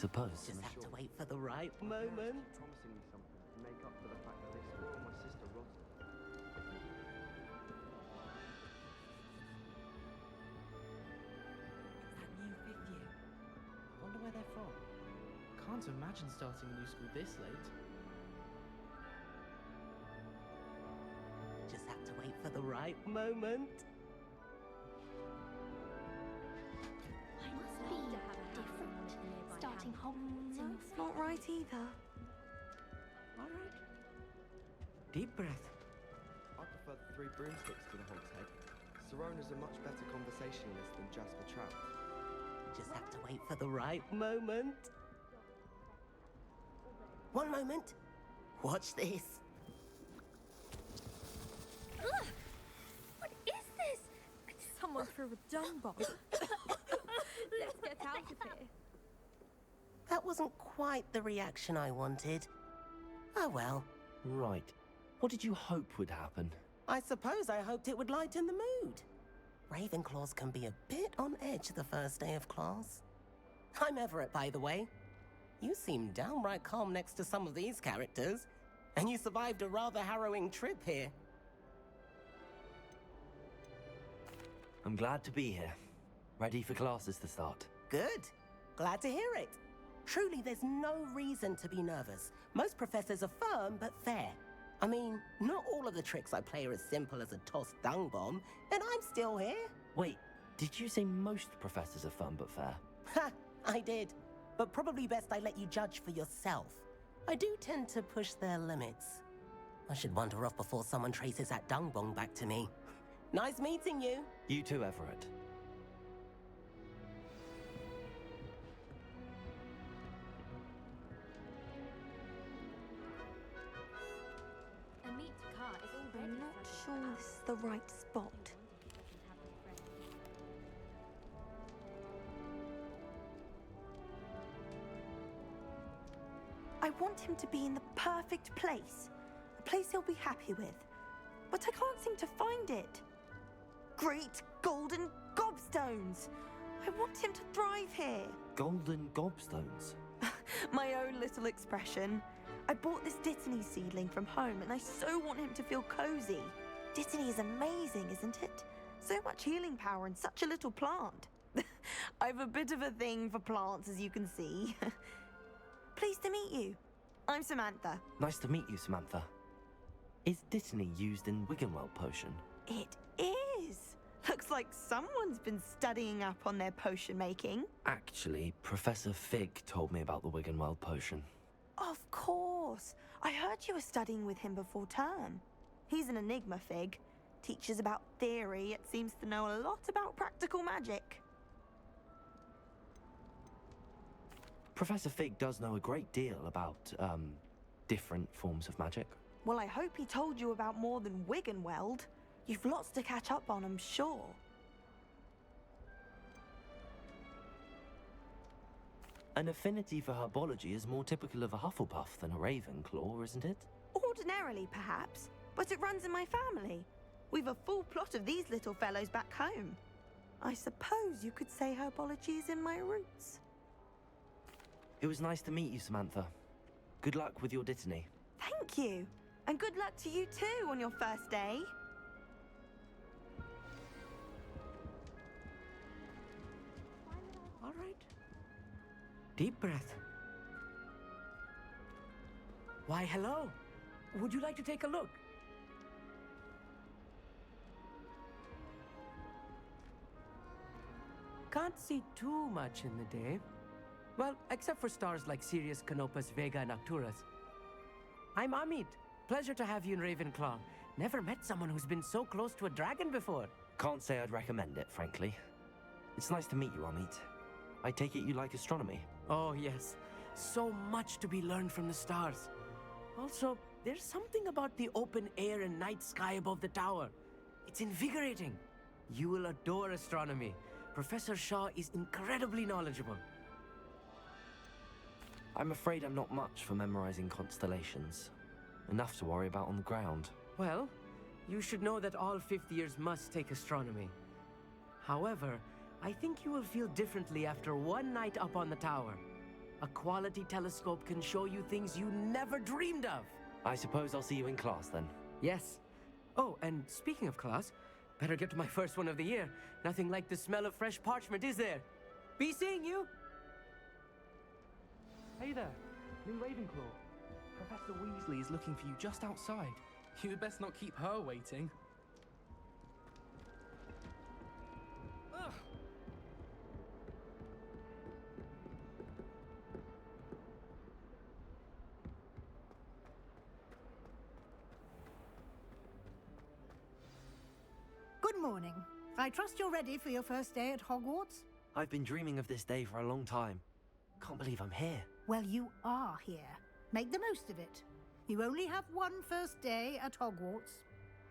suppose. Just have to wait for the right moment. Promising me something to make up for the fact that they spoiled my sister rotten. That new fifth year. Wonder where they're from. Can't imagine starting a new school this late. Just have to wait for the right moment. I must be different. Starting Hogwarts in That's not right either. All right. Deep breath. I prefer the three broomsticks to the hogshead. Sirona's a much better conversationalist than Jasper Trout. Just have to wait for the right moment. One moment. Watch this. Ugh! What is this? Someone threw a dung bomb. Let's get out of here. That wasn't quite the reaction I wanted. Oh well. Right. What did you hope would happen? I suppose I hoped it would lighten the mood. Ravenclaws can be a bit on edge the first day of class. I'm Everett, by the way. You seem downright calm next to some of these characters, and you survived a rather harrowing trip here. I'm glad to be here. Ready for classes to start. Good. Glad to hear it. Truly, there's no reason to be nervous. Most professors are firm but fair. I mean, not all of the tricks I play are as simple as a tossed dung bomb, and I'm still here. Wait, did you say most professors are fun but fair? Ha! I did. But probably best I let you judge for yourself. I do tend to push their limits. I should wander off before someone traces that dung bomb back to me. Nice meeting you. You too, Everett. I'm not sure this is the right spot. I want him to be in the perfect place. A place he'll be happy with. But I can't seem to find it. Great golden gobstones! I want him to thrive here. Golden gobstones. My own little expression. I bought this Dittany seedling from home and I so want him to feel cozy. Dittany is amazing, isn't it? So much healing power in such a little plant. I've a bit of a thing for plants, as you can see. Pleased to meet you. I'm Samantha. Nice to meet you, Samantha. Is Dittany used in Wiggenweld potion? It is. Looks like someone's been studying up on their potion making. Actually, Professor Fig told me about the Wiggenweld potion. Of course. I heard you were studying with him before term. He's an enigma, Fig. Teaches about theory, yet seems to know a lot about practical magic. Professor Fig does know a great deal about, different forms of magic. Well, I hope he told you about more than Wiggenweld. You've lots to catch up on, I'm sure. An affinity for herbology is more typical of a Hufflepuff than a Ravenclaw, isn't it? Ordinarily, perhaps, but it runs in my family. We've a full plot of these little fellows back home. I suppose you could say herbology is in my roots. It was nice to meet you, Samantha. Good luck with your Dittany. Thank you. And good luck to you too on your first day. All right. Deep breath. Why, hello. Would you like to take a look? Can't see too much in the day. Well, except for stars like Sirius, Canopus, Vega, and Arcturus. I'm Amit. Pleasure to have you in Ravenclaw. Never met someone who's been so close to a dragon before. Can't say I'd recommend it, frankly. It's nice to meet you, Amit. I take it you like astronomy? Oh, yes. So much to be learned from the stars. Also, there's something about the open air and night sky above the tower. It's invigorating. You will adore astronomy. Professor Shaw is incredibly knowledgeable. I'm afraid I'm not much for memorizing constellations. Enough to worry about on the ground. Well, you should know that all fifth years must take astronomy. However, I think you will feel differently after one night up on the tower. A quality telescope can show you things you never dreamed of. I suppose I'll see you in class then. Yes. Oh, and speaking of class, better get to my first one of the year. Nothing like the smell of fresh parchment, is there? Be seeing you! Hey there, new Ravenclaw. Professor Weasley is looking for you just outside. You'd best not keep her waiting. Ugh. Good morning. I trust you're ready for your first day at Hogwarts? I've been dreaming of this day for a long time. Can't believe I'm here. Well, you are here. Make the most of it. You only have one first day at Hogwarts.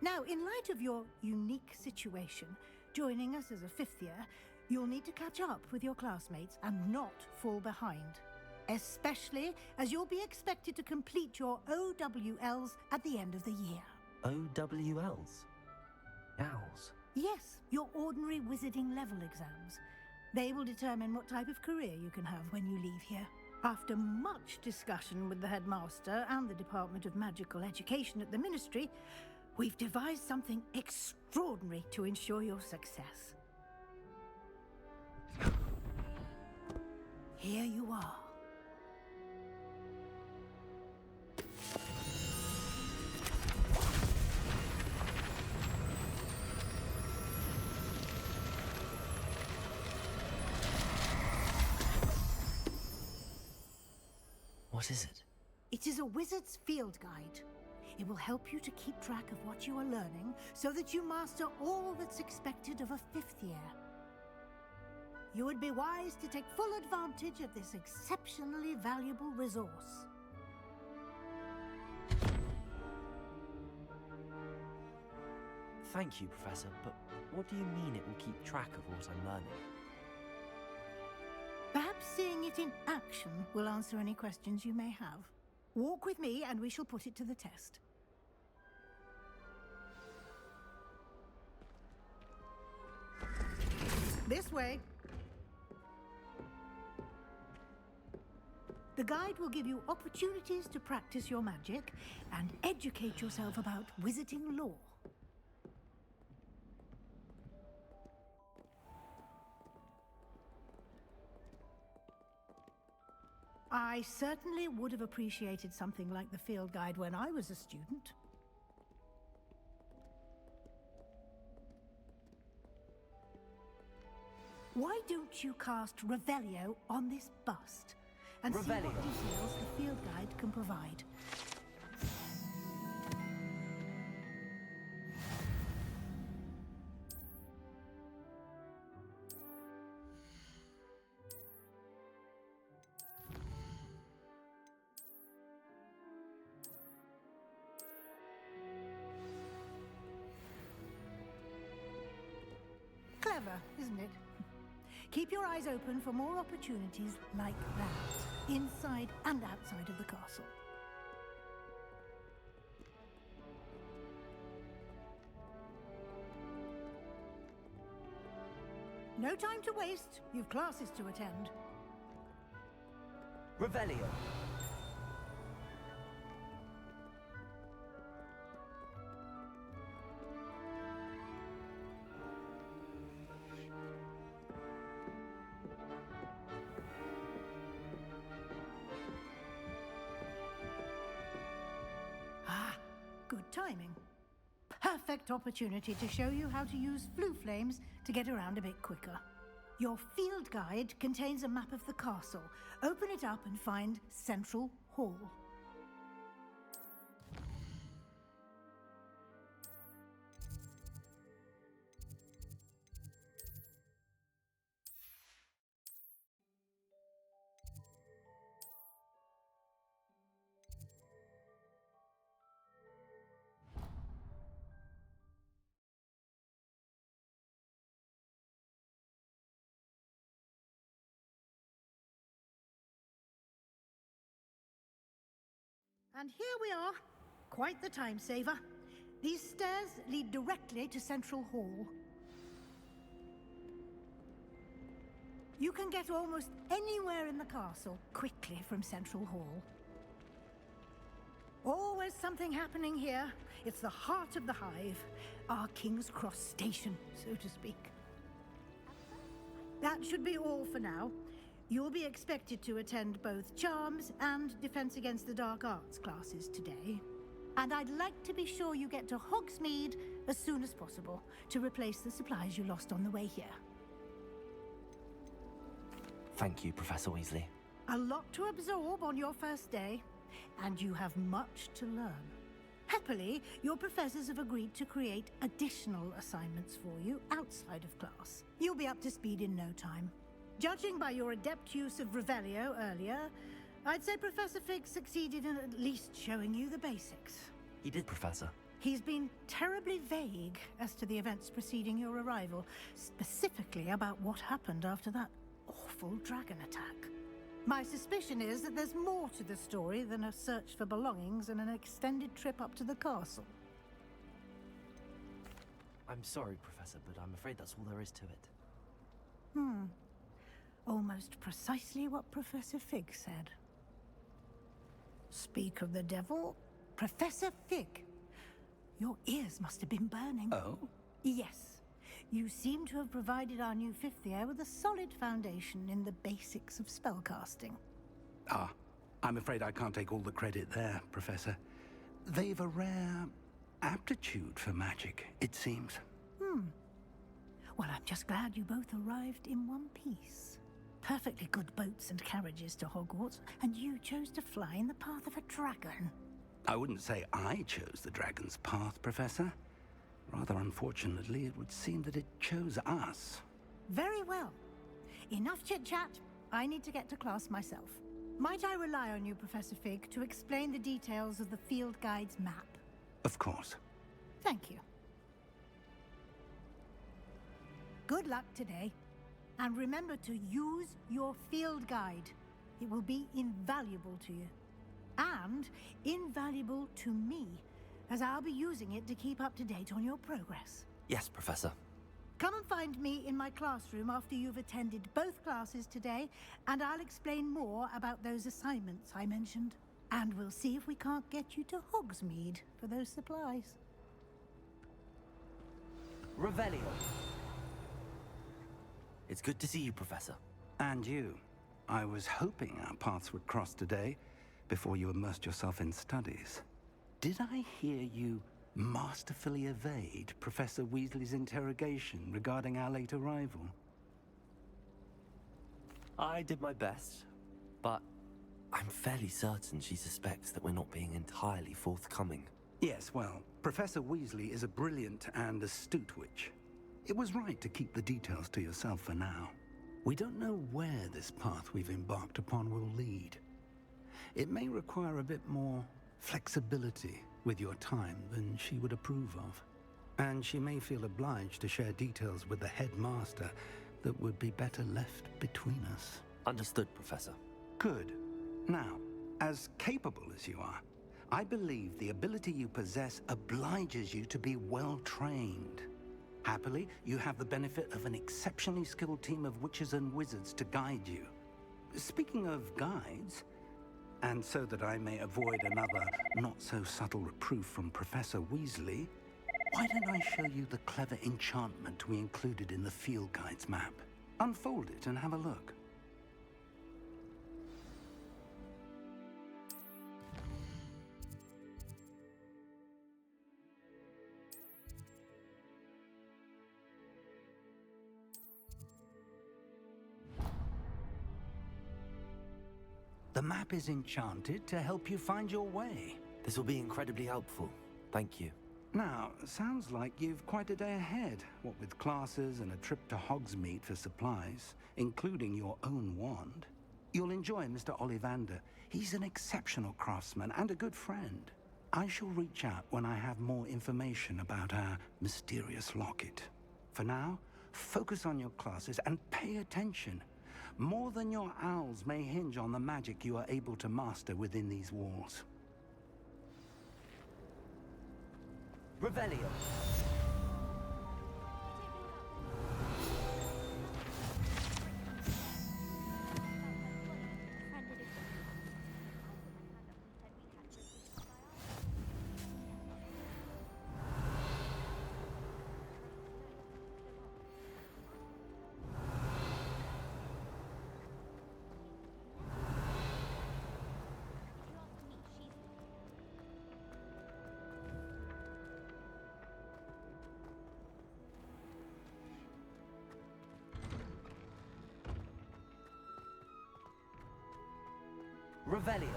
Now, in light of your unique situation, joining us as a fifth year, you'll need to catch up with your classmates and not fall behind. Especially as you'll be expected to complete your OWLs at the end of the year. OWLs? Owls? Yes, your ordinary wizarding level exams. They will determine what type of career you can have when you leave here. After much discussion with the headmaster and the Department of Magical Education at the Ministry, we've devised something extraordinary to ensure your success. Here you are. What is it? It is a wizard's field guide. It will help you to keep track of what you are learning so that you master all that's expected of a fifth year. You would be wise to take full advantage of this exceptionally valuable resource. Thank you, Professor, but what do you mean it will keep track of what I'm learning? Perhaps seeing it in action will answer any questions you may have. Walk with me and we shall put it to the test. This way. The guide will give you opportunities to practice your magic and educate yourself about wizarding lore. I certainly would have appreciated something like the field guide when I was a student. Why don't you cast Revelio on this bust and see what Revelio? details the field guide can provide? Clever, isn't it? Keep your eyes open for more opportunities like that, inside and outside of the castle. No time to waste. You've classes to attend. Revelio. Ah, good timing. Perfect opportunity to show you how to use flue flames to get around a bit quicker. Your field guide contains a map of the castle. Open it up and find Central Hall. And here we are. Quite the time saver. These stairs lead directly to Central Hall. You can get almost anywhere in the castle quickly from Central Hall. Always something happening here. It's the heart of the hive, our King's Cross station, so to speak. That should be all for now. You'll be expected to attend both Charms and Defense Against the Dark Arts classes today. And I'd like to be sure you get to Hogsmeade as soon as possible to replace the supplies you lost on the way here. Thank you, Professor Weasley. A lot to absorb on your first day, and you have much to learn. Happily, your professors have agreed to create additional assignments for you outside of class. You'll be up to speed in no time. Judging by your adept use of Revelio earlier, I'd say Professor Fig succeeded in at least showing you the basics. He did, Professor. He's been terribly vague as to the events preceding your arrival, specifically about what happened after that awful dragon attack. My suspicion is that there's more to the story than a search for belongings and an extended trip up to the castle. I'm sorry, Professor, but I'm afraid that's all there is to it. Almost precisely what Professor Fig said. Speak of the devil, Professor Fig. Your ears must have been burning. Oh? Yes. You seem to have provided our new fifth year with a solid foundation in the basics of spellcasting. Ah, I'm afraid I can't take all the credit there, Professor. They've a rare aptitude for magic, it seems. Well, I'm just glad you both arrived in one piece. Perfectly good boats and carriages to Hogwarts, and you chose to fly in the path of a dragon. I wouldn't say I chose the dragon's path, Professor. Rather unfortunately, it would seem that it chose us. Very well. Enough chit-chat. I need to get to class myself. Might I rely on you, Professor Fig, to explain the details of the field guide's map? Of course. Thank you. Good luck today. And remember to use your field guide. It will be invaluable to you. And invaluable to me, as I'll be using it to keep up to date on your progress. Yes, Professor. Come and find me in my classroom after you've attended both classes today, and I'll explain more about those assignments I mentioned. And we'll see if we can't get you to Hogsmeade for those supplies. Revelio. It's good to see you, Professor. And you. I was hoping our paths would cross today, before you immersed yourself in studies. Did I hear you masterfully evade Professor Weasley's interrogation regarding our late arrival? I did my best, but I'm fairly certain she suspects that we're not being entirely forthcoming. Yes, well, Professor Weasley is a brilliant and astute witch. It was right to keep the details to yourself for now. We don't know where this path we've embarked upon will lead. It may require a bit more flexibility with your time than she would approve of. And she may feel obliged to share details with the headmaster that would be better left between us. Understood, Professor. Good. Now, as capable as you are, I believe the ability you possess obliges you to be well trained. Happily, you have the benefit of an exceptionally skilled team of witches and wizards to guide you. Speaking of guides, and so that I may avoid another not-so-subtle reproof from Professor Weasley, why don't I show you the clever enchantment we included in the field guide's map? Unfold it and have a look. The map is enchanted to help you find your way. This will be incredibly helpful. Thank you. Now, sounds like you've quite a day ahead, what with classes and a trip to Hogsmeade for supplies, including your own wand. You'll enjoy Mr. Ollivander. He's an exceptional craftsman and a good friend. I shall reach out when I have more information about our mysterious locket. For now, focus on your classes and pay attention. More than your owls may hinge on the magic you are able to master within these walls. Revelio. Revelio.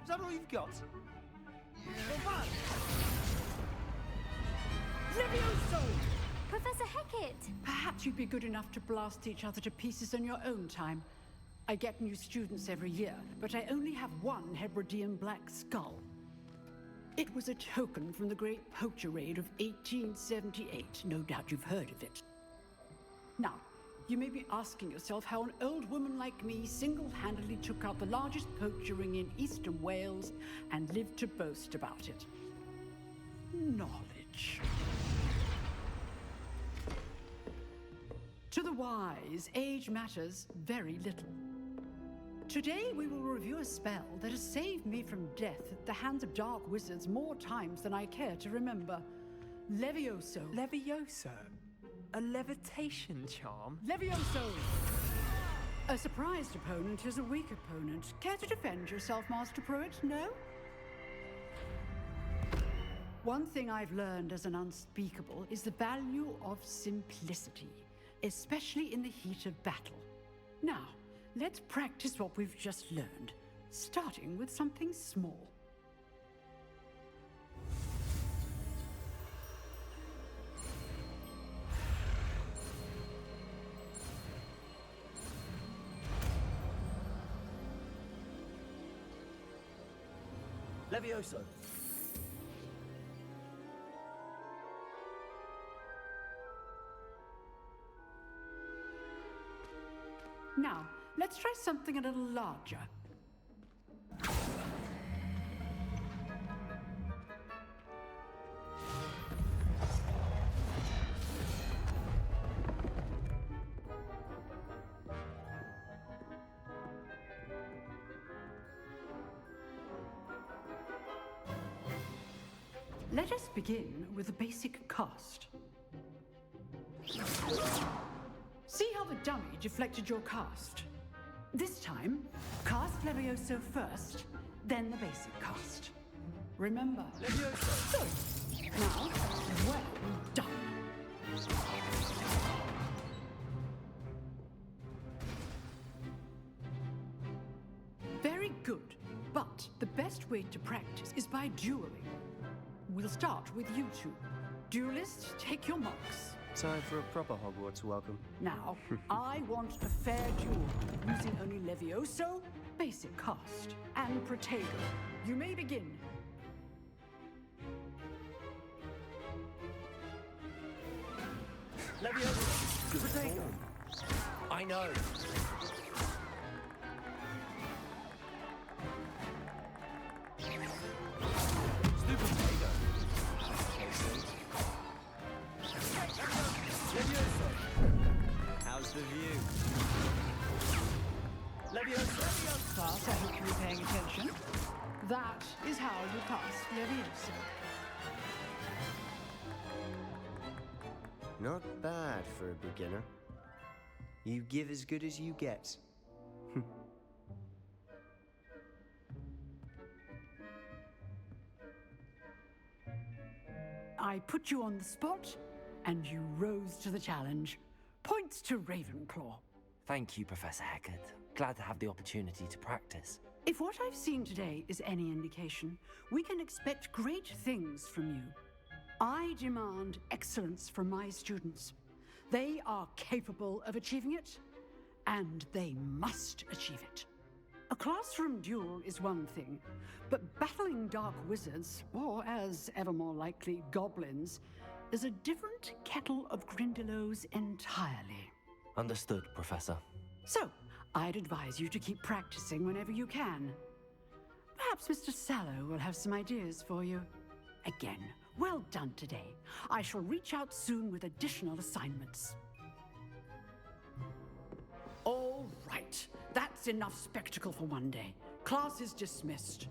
Is that all you've got? Levioso! Professor Hecat! Perhaps you'd be good enough to blast each other to pieces in your own time. I get new students every year, but I only have one Hebridean black skull. It was a token from the Great Poacher Raid of 1878. No doubt you've heard of it. Now, you may be asking yourself how an old woman like me single-handedly took out the largest poacher ring in eastern Wales and lived to boast about it. Knowledge. To the wise, age matters very little. Today we will review a spell that has saved me from death at the hands of dark wizards more times than I care to remember. Levioso. Levioso? A levitation charm? Levioso! A surprised opponent is a weak opponent. Care to defend yourself, Master Pruitt? No? One thing I've learned as an unspeakable is the value of simplicity, especially in the heat of battle. Now, let's practice what we've just learned, starting with something small. Levioso. Now, let's try something a little larger. Let us begin with a basic cast. See how the dummy deflected your cast? This time, cast Levioso first, then the basic cast. Remember, Levioso. Good. Now, well done. Very good, but the best way to practice is by dueling. We'll start with you two. Duelists, take your marks. Time for a proper Hogwarts welcome. Now, I want a fair duel, using only Levioso, basic cast, and Protego. You may begin. Levioso. Protego. I know. How's the view? Levioso. Class, I hope you were paying attention. That is how you cast Levioso. Not bad for a beginner. You give as good as you get. I put you on the spot, and you rose to the challenge. Points to Ravenclaw. Thank you, Professor Hecat. Glad to have the opportunity to practice. If what I've seen today is any indication, we can expect great things from you. I demand excellence from my students. They are capable of achieving it, and they must achieve it. A classroom duel is one thing, but battling dark wizards, or as ever more likely, goblins, is a different kettle of Grindylows entirely. Understood, Professor. So, I'd advise you to keep practicing whenever you can. Perhaps Mr. Sallow will have some ideas for you. Again, Well done today. I shall reach out soon with additional assignments. All right. That's enough spectacle for one day. Class is dismissed.